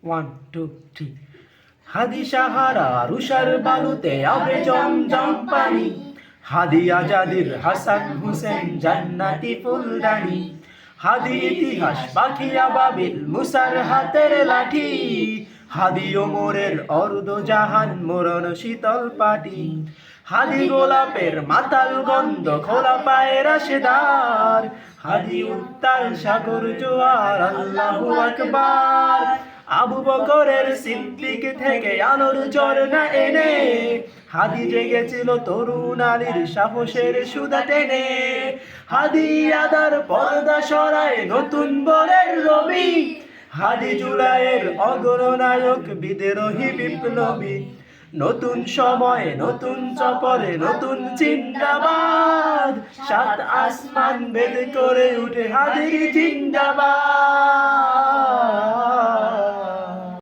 One two three. হাদি সাহারা রুষার বালুতে আবে জমজম পানি, হাদি আজাদির হাসান হুসেন জান্নাতি ফুলদানি, হাদি ইতিহাস পাখিয়া বাবিল মুসার হাতের লাঠি, হাদি ওমরের অর্ধ জাহান মোরন শীতল পাটি, হাদি গোলাপের মাতাল গন্ধ খোলা পায়ের রাশেদার, হাদি উত্তাল সাগর জোয়ার আল্লাহু আকবার। আবু বকরের সিদ্দিক থেকে আলোর ঝর্ণা এনে, হাদি জেগেছিল তরুণ আলীর সাহসের সুধা টেনে, হাদি আদার পর্দা সরায় নতুন বরের রবি, হাদি জুলাইয়ের অগ্রনায়ক বিদ্রোহী বিপ্লবী, নতুন সময়ে নতুন চপরে নতুন জিন্দাবাদ, সাত আসমান ভেদ করে উঠে হাদির জিন্দাবাদ।